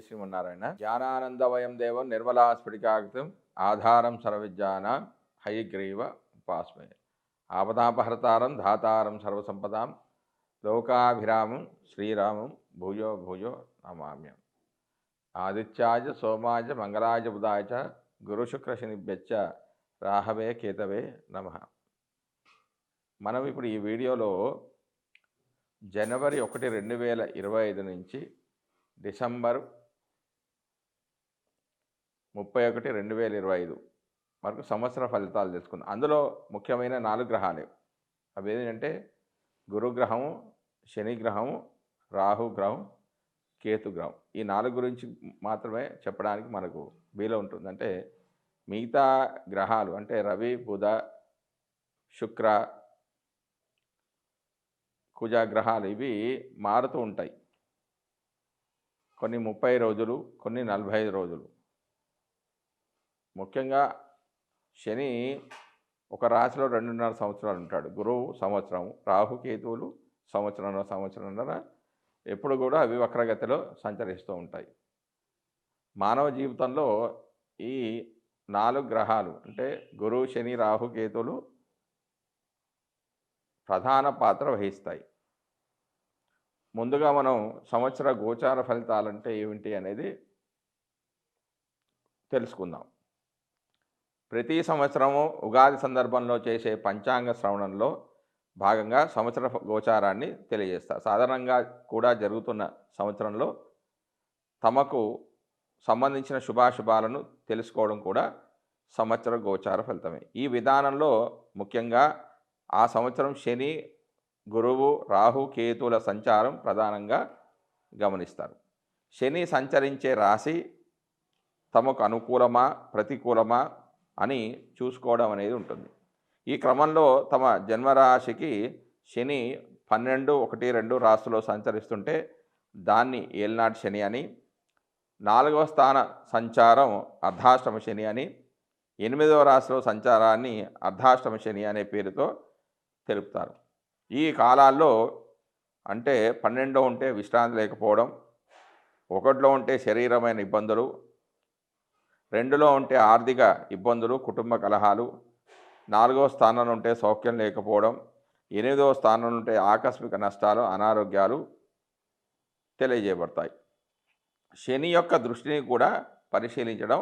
శ్రీమన్నారాయణ. జ్ఞానానందవయం దేవం నిర్మలాస్ఫటికాకృతిం ఆధారం సర్వవిద్యానాం హయగ్రీవ ఉపాస్మహే. ఆపదాపహర్తారం ధాతారం సర్వసంపదాం లోకాభిరామం శ్రీరామం భూయో భూయో నమామ్యం. ఆదిత్యాయ సోమాయ మంగళాయ బుధాయ చ గురుశుక్రశనిభ్యశ్చ రాహవే కేతవే నమః. మనం ఇప్పుడు ఈ వీడియోలో జనవరి 1, 2025 నుంచి డిసెంబర్ 31, 2025 వరకు సంవత్సర ఫలితాలు తెలుసుకుందాం. అందులో ముఖ్యమైన 4 గ్రహాలే. అవి ఏంటంటే గురుగ్రహము, శనిగ్రహము, రాహుగ్రహం, కేతుగ్రహం. ఈ 4 గురించి మాత్రమే చెప్పడానికి మనకు వీలు ఉంటుంది. అంటే మిగతా గ్రహాలు అంటే రవి, బుధ, శుక్ర, కుజ గ్రహాలు ఇవి మారుతూ ఉంటాయి. కొన్ని 30 రోజులు, కొన్ని 45 రోజులు. ముఖ్యంగా శని ఒక రాశిలో 2.5 సంవత్సరాలు ఉంటాడు. గురువు సంవత్సరం, రాహుకేతువులు సంవత్సరంన్నర ఎప్పుడు కూడా అవి వక్రగతిలో సంచరిస్తూ ఉంటాయి. మానవ జీవితంలో ఈ 4 గ్రహాలు అంటే గురువు, శని, రాహుకేతువులు ప్రధాన పాత్ర వహిస్తాయి. ముందుగా మనం సంవత్సర గోచార ఫలితాలంటే ఏమిటి అనేది తెలుసుకుందాం. ప్రతి సంవత్సరము ఉగాది సందర్భంలో చేసే పంచాంగ శ్రవణంలో భాగంగా సంవత్సర గోచారాన్ని తెలియజేస్తారు. సాధారణంగా కూడా జరుగుతున్న సంవత్సరంలో తమకు సంబంధించిన శుభాశుభాలను తెలుసుకోవడం కూడా సంవత్సర గోచార ఫలితమే. ఈ విధానంలో ముఖ్యంగా ఆ సంవత్సరం శని, గురువు, రాహు, కేతువుల సంచారం ప్రధానంగా గమనిస్తారు. శని సంచరించే రాశి తమకు అనుకూలమా ప్రతికూలమా అని చూసుకోవడం అనేది ఉంటుంది. ఈ క్రమంలో తమ జన్మరాశికి శని 12, 1, 2 రాశిలో సంచరిస్తుంటే దాన్ని ఏలినాటి శని అని, 4వ స్థాన సంచారం అర్ధాష్టమ శని అని, 8వ రాశిలో సంచారాన్ని అర్ధాష్టమ శని అనే పేరుతో తెలుపుతారు. ఈ కాలాల్లో అంటే 12లో ఉంటే విశ్రాంతి లేకపోవడం, 1లో ఉంటే శరీరమైన ఇబ్బందులు, 2లో ఉంటే ఆర్థిక ఇబ్బందులు, కుటుంబ కలహాలు, 4వ స్థానంలో ఉంటే సౌఖ్యం లేకపోవడం, 8వ స్థానంలో ఉంటే ఆకస్మిక నష్టాలు, అనారోగ్యాలు తెలియజేయబడతాయి. శని యొక్క దృష్టిని కూడా పరిశీలించడం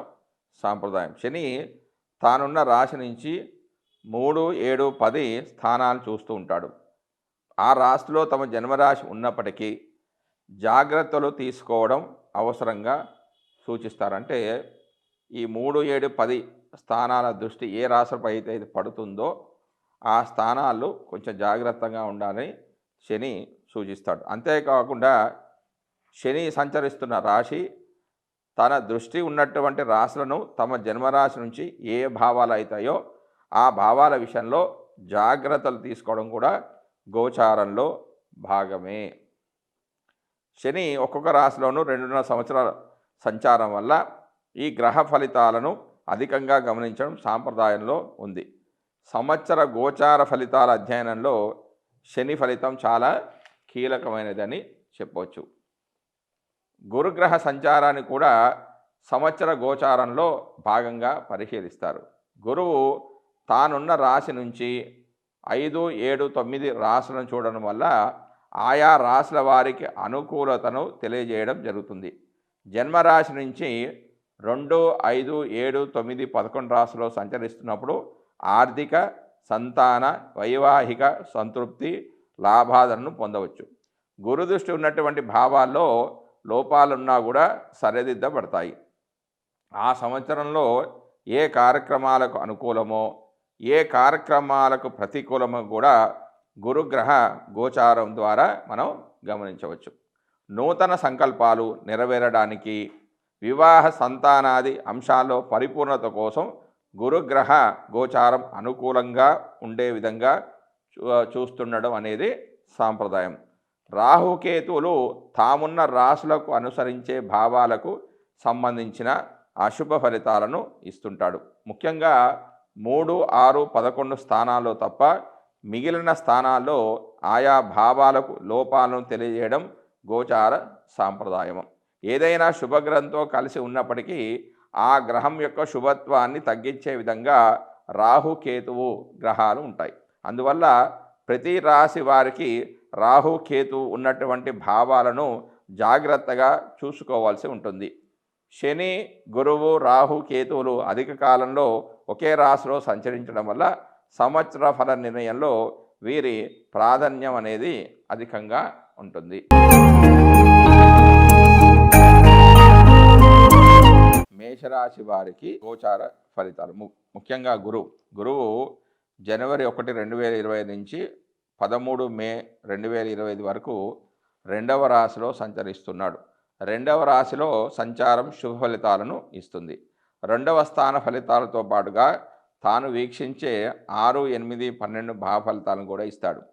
సాంప్రదాయం. శని తానున్న రాశి నుంచి 3, 7, 10 స్థానాలు చూస్తూ ఉంటాడు. ఆ రాశిలో తమ జన్మరాశి ఉన్నప్పటికీ జాగ్రత్తలు తీసుకోవడం అవసరంగా సూచిస్తారు. అంటే ఈ 3, 7, 10 స్థానాల దృష్టి ఏ రాశిపై అయితే పడుతుందో ఆ స్థానాలు కొంచెం జాగ్రత్తగా ఉండాలని శని సూచిస్తాడు. అంతేకాకుండా శని సంచరిస్తున్న రాశి తన దృష్టి ఉన్నటువంటి రాశులను తమ జన్మరాశి నుంచి ఏ భావాలు అవుతాయో ఆ భావాల విషయంలో జాగ్రత్తలు తీసుకోవడం కూడా గోచారంలో భాగమే. శని ఒక్కొక్క రాశిలోనూ 2.5 సంవత్సరాల సంచారం వల్ల ఈ గ్రహ ఫలితాలను అధికంగా గమనించడం సాంప్రదాయంలో ఉంది. సంవత్సర గోచార ఫలితాల అధ్యయనంలో శని ఫలితం చాలా కీలకమైనదని చెప్పవచ్చు. గురుగ్రహ సంచారాన్ని కూడా సంవత్సర గోచారంలో భాగంగా పరిశీలిస్తారు. గురువు తానున్న రాశి నుంచి 5, 7, 9 రాశులను చూడడం వల్ల ఆయా రాశుల వారికి అనుకూలతను తెలియజేయడం జరుగుతుంది. జన్మరాశి నుంచి 2, 5, 7, 9, 11 రాశుల్లో సంచరిస్తున్నప్పుడు ఆర్థిక, సంతాన, వైవాహిక సంతృప్తి, లాభాలను పొందవచ్చు. గురుదృష్టి ఉన్నటువంటి భావాల్లో లోపాలున్నా కూడా సరిదిద్దబడతాయి. ఆ సంవత్సరంలో ఏ కార్యక్రమాలకు అనుకూలమో ఏ కార్యక్రమాలకు ప్రతికూలమో కూడా గురుగ్రహ గోచారం ద్వారా మనం గమనించవచ్చు. నూతన సంకల్పాలు నెరవేరడానికి, వివాహ, సంతానాది అంశాల్లో పరిపూర్ణత కోసం గురుగ్రహ గోచారం అనుకూలంగా ఉండే విధంగా చూస్తుండడం అనేది సాంప్రదాయం. రాహుకేతువులు తామున్న రాశులకు అనుసరించే భావాలకు సంబంధించిన అశుభ ఫలితాలను ఇస్తుంటాడు. ముఖ్యంగా 3, 6, 11 స్థానాల్లో తప్ప మిగిలిన స్థానాల్లో ఆయా భావాలకు లోపాలను తెలియజేయడం గోచార సాంప్రదాయం. ఏదైనా శుభగ్రహంతో కలిసి ఉన్నప్పటికీ ఆ గ్రహం యొక్క శుభత్వాన్ని తగ్గించే విధంగా రాహు కేతువు గ్రహాలు ఉంటాయి. అందువల్ల ప్రతి రాశి వారికి రాహు కేతు ఉన్నటువంటి భావాలను జాగ్రత్తగా చూసుకోవాల్సి ఉంటుంది. శని, గురువు, రాహు, కేతువులు అధిక కాలంలో ఒకే రాశిలో సంచరించడం వల్ల సంవత్సర ఫల నిర్ణయంలో వీరి ప్రాధాన్యం అనేది అధికంగా ఉంటుంది. మేషరాశి వారికి గోచార ఫలితాలు ముఖ్యంగా గురువు జనవరి 1, 2025 నుంచి 13 మే 2025 వరకు 2వ రాశిలో సంచరిస్తున్నాడు. 2వ రాశిలో సంచారం శుభ ఫలితాలను ఇస్తుంది. 2వ స్థాన ఫలితాలతో పాటుగా తాను వీక్షించే 6, 8, 12 భావ ఫలితాలను కూడా ఇస్తాడు.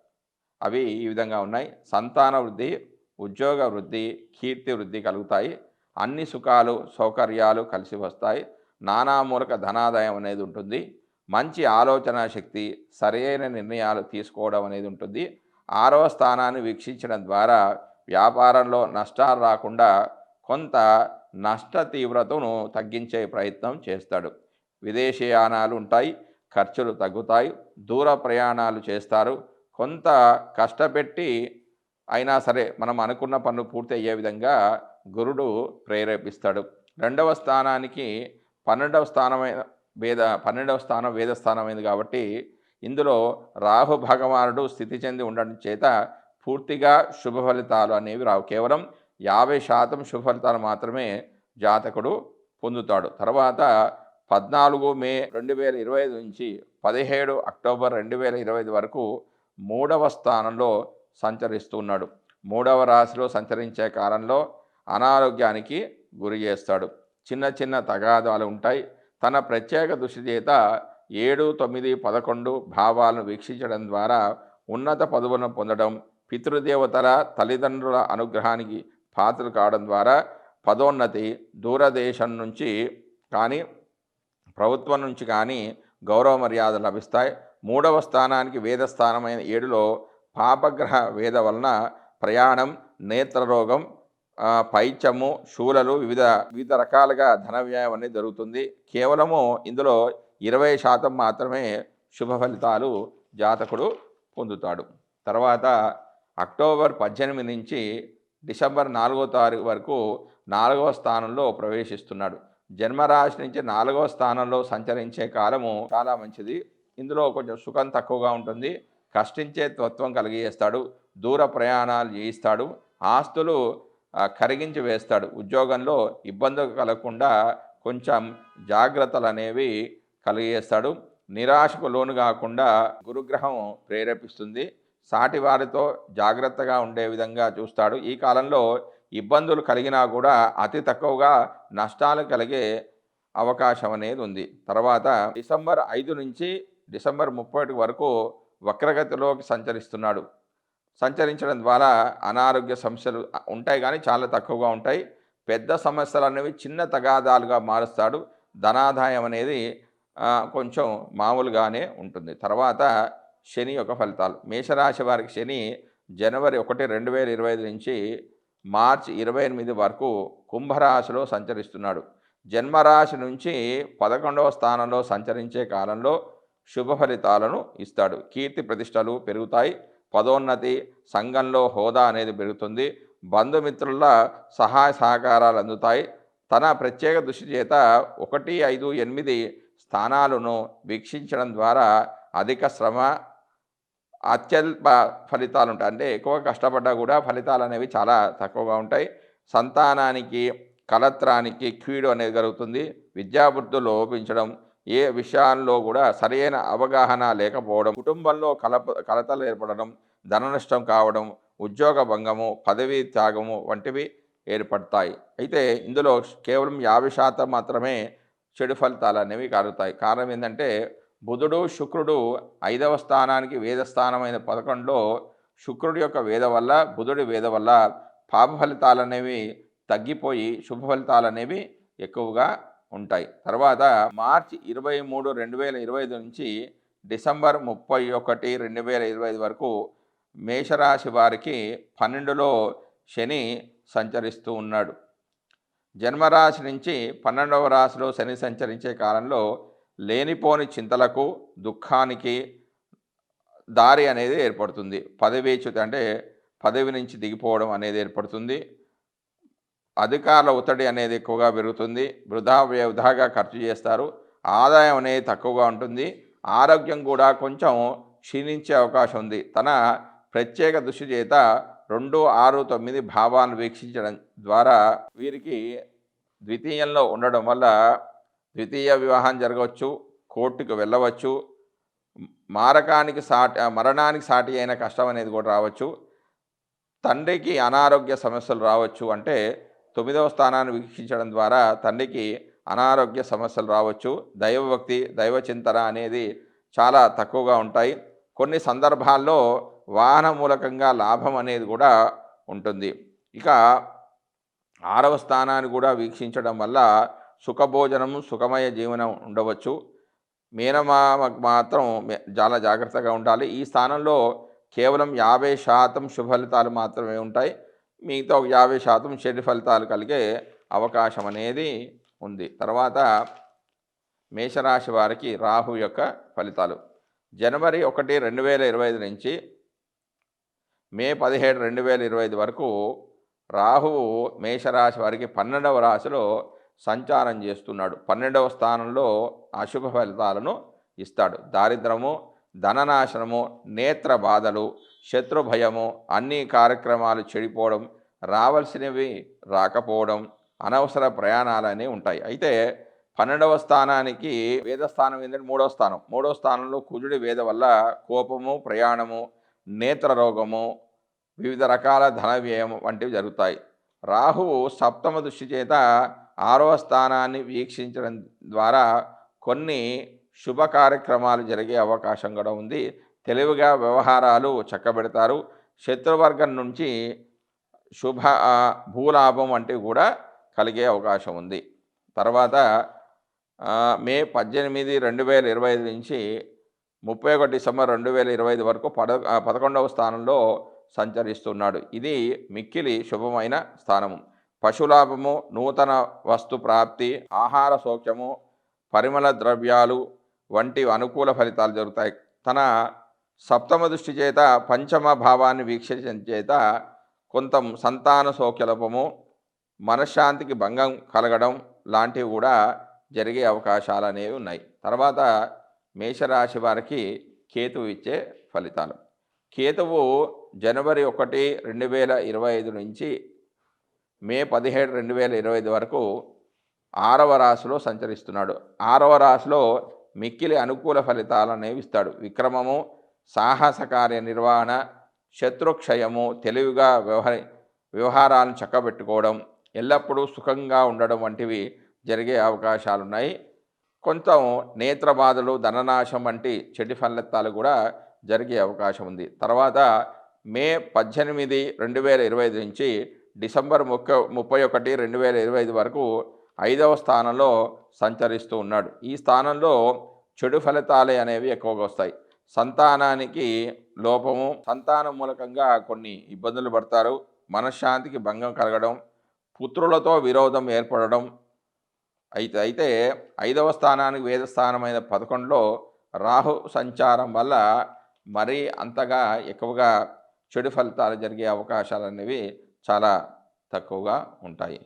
అవి ఈ విధంగా ఉన్నాయి. సంతాన వృద్ధి, ఉద్యోగ వృద్ధి, కీర్తి వృద్ధి కలుగుతాయి. అన్ని సుఖాలు, సౌకర్యాలు కలిసి వస్తాయి. నానామూలక ధనాదాయం అనేది ఉంటుంది. మంచి ఆలోచన శక్తి, సరైన నిర్ణయాలు తీసుకోవడం అనేది ఉంటుంది. 6వ స్థానాన్ని వీక్షించడం ద్వారా వ్యాపారంలో నష్టాలు రాకుండా కొంత నష్ట తీవ్రతను తగ్గించే ప్రయత్నం చేస్తాడు. విదేశీయానాలు ఉంటాయి, ఖర్చులు తగ్గుతాయి, దూర ప్రయాణాలు చేస్తారు. కొంత కష్టపెట్టి అయినా సరే మనం అనుకున్న పనులు పూర్తి అయ్యే విధంగా గురుడు ప్రేరేపిస్తాడు. 2వ స్థానానికి 12వ స్థానమైన 12వ స్థానం వేదస్థానమైంది కాబట్టి ఇందులో రాహు భగవానుడు స్థితి చెంది ఉండడం చేత పూర్తిగా శుభ ఫలితాలు అనేవి రావు. కేవలం 50% శుభ ఫలితాలు మాత్రమే జాతకుడు పొందుతాడు. తర్వాత 14 మే 2025 నుంచి 17 అక్టోబర్ 2025 వరకు 3వ స్థానంలో సంచరిస్తున్నాడు. 3వ రాశిలో సంచరించే కాలంలో అనారోగ్యానికి గురి చేస్తాడు. చిన్న చిన్న తగాదాలు ఉంటాయి. తన ప్రత్యేక దృష్టి చేత 7, 9, 11 భావాలను వీక్షించడం ద్వారా ఉన్నత పదవులను పొందడం, పితృదేవతల తల్లిదండ్రుల అనుగ్రహానికి పాత్రలు కావడం ద్వారా పదోన్నతి, దూరదేశం నుంచి కానీ ప్రభుత్వం నుంచి కానీ గౌరవ మర్యాదలు లభిస్తాయి. 3వ స్థానానికి వేదస్థానమైన 7లో పాపగ్రహ వేద వలన ప్రయాణం, నేత్రరోగం, పైత్యము, శూలలు, వివిధ రకాలుగా ధన వ్యయం అనేది జరుగుతుంది. కేవలము ఇందులో 20% మాత్రమే శుభ ఫలితాలు జాతకుడు పొందుతాడు. తర్వాత అక్టోబర్ 18 నుంచి డిసెంబర్ 4వ తారీఖు వరకు 4వ స్థానంలో ప్రవేశిస్తున్నాడు. జన్మరాశి నుంచి 4వ స్థానంలో సంచరించే కాలము చాలా మంచిది. ఇందులో కొంచెం సుఖం తక్కువగా ఉంటుంది. కష్టించే తత్వం కలిగేస్తాడు. దూర ప్రయాణాలు చేయిస్తాడు. ఆస్తులు కరిగించి వేస్తాడు. ఉద్యోగంలో ఇబ్బందులు కలగకుండా కొంచెం జాగ్రత్తలు అనేవి కలిగేస్తాడు. నిరాశకు లోను కాకుండా గురుగ్రహం ప్రేరేపిస్తుంది. సాటి వారితో జాగ్రత్తగా ఉండే విధంగా చూస్తాడు. ఈ కాలంలో ఇబ్బందులు కలిగినా కూడా అతి తక్కువగా నష్టాలు కలిగే అవకాశం అనేది ఉంది. తర్వాత డిసెంబర్ 5 నుంచి డిసెంబర్ 31 వరకు వక్రగతిలోకి సంచరిస్తున్నాడు. సంచరించడం ద్వారా అనారోగ్య సమస్యలు ఉంటాయి కానీ చాలా తక్కువగా ఉంటాయి. పెద్ద సమస్యలు అనేవి చిన్న తగాదాలుగా మారుస్తాడు. ధనాదాయం అనేది కొంచెం మామూలుగానే ఉంటుంది. తర్వాత శని యొక్క ఫలితాలు. మేషరాశి వారికి శని జనవరి 1, 2025 నుంచి మార్చి 28 వరకు కుంభరాశిలో సంచరిస్తున్నాడు. జన్మరాశి నుంచి 11వ స్థానంలో సంచరించే కాలంలో శుభ ఫలితాలను ఇస్తాడు. కీర్తి ప్రతిష్టలు పెరుగుతాయి. పదోన్నతి, సంఘంలో హోదా అనేది పెరుగుతుంది. బంధుమిత్రుల సహాయ సహకారాలు అందుతాయి. తన ప్రత్యేక దృష్టి చేత 1, 5, 8 స్థానాలను వీక్షించడం ద్వారా అధిక శ్రమ, అత్యల్ప ఫలితాలు ఉంటాయి. అంటే ఎక్కువ కష్టపడ్డా కూడా ఫలితాలు అనేవి చాలా తక్కువగా ఉంటాయి. సంతానానికి, కలత్రానికి కీడు అనేది జరుగుతుంది. విద్యాబుద్ధులు లోపించడం, ఏ విషయాల్లో కూడా సరైన అవగాహన లేకపోవడం, కుటుంబంలో కలతలు ఏర్పడడం, ధన నష్టం కావడం, ఉద్యోగ భంగము, పదవీ త్యాగము వంటివి ఏర్పడతాయి. అయితే ఇందులో కేవలం 50% మాత్రమే చెడు ఫలితాలు అనేవి కలుగుతాయి. కారణం ఏంటంటే బుధుడు, శుక్రుడు 5వ స్థానానికి వేదస్థానమైన 11లో శుక్రుడి యొక్క వేద వల్ల, బుధుడి వేద వల్ల పాప ఫలితాలు అనేవి తగ్గిపోయి శుభ ఫలితాలు అనేవి ఎక్కువగా ఉంటాయి. తర్వాత మార్చి 23, 2025 నుంచి డిసెంబర్ 31, 2025 వరకు మేషరాశి వారికి 12లో శని సంచరిస్తూ ఉన్నాడు. జన్మరాశి నుంచి 12వ రాశిలో శని సంచరించే కాలంలో లేనిపోని చింతలకు, దుఃఖానికి దారి అనేది ఏర్పడుతుంది. పదవీచ్యుతి అంటే పదవి నుంచి దిగిపోవడం అనేది ఏర్పడుతుంది. అధికారుల ఒత్తిడి అనేది ఎక్కువగా పెరుగుతుంది. వృధాగా ఖర్చు చేస్తారు. ఆదాయం అనేది తక్కువగా ఉంటుంది. ఆరోగ్యం కూడా కొంచెం క్షీణించే అవకాశం ఉంది. తన ప్రత్యేక దృష్టి చేత 2, 6, 9 భావాలను వీక్షించడం ద్వారా వీరికి ద్వితీయంలో ఉండడం వల్ల ద్వితీయ వివాహం జరగవచ్చు, కోర్టుకు వెళ్ళవచ్చు, మరణానికి సాటి అయిన కష్టం అనేది కూడా రావచ్చు. తండ్రికి అనారోగ్య సమస్యలు రావచ్చు. అంటే 9వ స్థానాన్ని వీక్షించడం ద్వారా తండ్రికి అనారోగ్య సమస్యలు రావచ్చు. దైవభక్తి, దైవ చింతన అనేది చాలా తక్కువగా ఉంటాయి. కొన్ని సందర్భాల్లో వాహన మూలకంగా లాభం అనేది కూడా ఉంటుంది. ఇక 6వ స్థానాన్ని కూడా వీక్షించడం వల్ల సుఖభోజనం, సుఖమయ జీవనం ఉండవచ్చు. మీనమామకు మాత్రం చాలా జాగ్రత్తగా ఉండాలి. ఈ స్థానంలో కేవలం 50% శుభ ఫలితాలు మాత్రమే ఉంటాయి. మిగతా ఒక 50% చెడు ఫలితాలు కలిగే అవకాశం అనేది ఉంది. తర్వాత మేషరాశి వారికి రాహు యొక్క ఫలితాలు. జనవరి 1, 2025 నుంచి మే 17, 2025 వరకు రాహువు మేషరాశి వారికి 12వ రాశిలో సంచారం చేస్తున్నాడు. 12వ స్థానంలో అశుభ ఫలితాలను ఇస్తాడు. దారిద్రము, ధననాశనము, నేత్ర బాధలు, శత్రు భయము, అన్ని కార్యక్రమాలు చెడిపోవడం, రావాల్సినవి రాకపోవడం, అనవసర ప్రయాణాలనే ఉంటాయి. అయితే 12వ స్థానానికి వేదస్థానం ఏంటంటే 3వ స్థానం. 3వ స్థానంలో కుజుడి వేద వల్ల కోపము, ప్రయాణము, నేత్ర రోగము, వివిధ రకాల ధన వ్యయం వంటివి జరుగుతాయి. రాహువు సప్తమ దృష్టి చేత 6వ స్థానాన్ని వీక్షించడం ద్వారా కొన్ని శుభ కార్యక్రమాలు జరిగే అవకాశం కూడా ఉంది. తెలివిగా వ్యవహారాలు చక్కబెడతారు. శత్రువర్గం నుంచి శుభ భూలాభం వంటివి కూడా కలిగే అవకాశం ఉంది. తర్వాత మే 18, 2025 నుంచి 31 డిసెంబర్ 2025 వరకు 11వ స్థానంలో సంచరిస్తున్నాడు. ఇది మిక్కిలి శుభమైన స్థానము. పశులాభము, నూతన వస్తు ప్రాప్తి, ఆహార సౌఖ్యము, పరిమళ ద్రవ్యాలు వంటి అనుకూల ఫలితాలు జరుగుతాయి. తన సప్తమ దృష్టి చేత పంచమ భావాన్ని వీక్షించడం చేత కొంత సంతాన సౌఖ్యలోపము, మనశ్శాంతికి భంగం కలగడం లాంటివి కూడా జరిగే అవకాశాలు అనేవి ఉన్నాయి. తర్వాత మేషరాశి వారికి కేతువు ఇచ్చే ఫలితాలు. కేతువు జనవరి 1, 2025 నుంచి మే 17, 2025 వరకు 6వ రాశిలో సంచరిస్తున్నాడు. 6వ రాశిలో మిక్కిలి అనుకూల ఫలితాలు అనేవి ఇస్తాడు. విక్రమము, సాహస కార్య నిర్వహణ, శత్రుక్షయము, తెలివిగా వ్యవహారాలను చక్కబెట్టుకోవడం, ఎల్లప్పుడూ సుఖంగా ఉండడం వంటివి జరిగే అవకాశాలున్నాయి. కొంచెం నేత్ర బాధలు, ధననాశం వంటి చెడు ఫలితాలు కూడా జరిగే అవకాశం ఉంది. తర్వాత మే 18, 2025 నుంచి డిసెంబర్ 31, 2025 వరకు 5వ స్థానంలో సంచరిస్తూ ఉన్నాడు. ఈ స్థానంలో చెడు ఫలితాలే అనేవి ఎక్కువగా వస్తాయి. సంతానానికి లోపము, సంతానం మూలకంగా కొన్ని ఇబ్బందులు పడతారు. మనశ్శాంతికి భంగం కలగడం, పుత్రులతో విరోధం ఏర్పడడం. అయితే 5వ స్థానానికి వేదస్థానమైన 11లో రాహు సంచారం వల్ల మరీ అంతగా ఎక్కువగా చెడు ఫలితాలు జరిగే అవకాశాలు అనేవి చాలా తక్కువగా ఉంటాయి.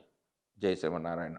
జై శ్రీమన్నారాయణ.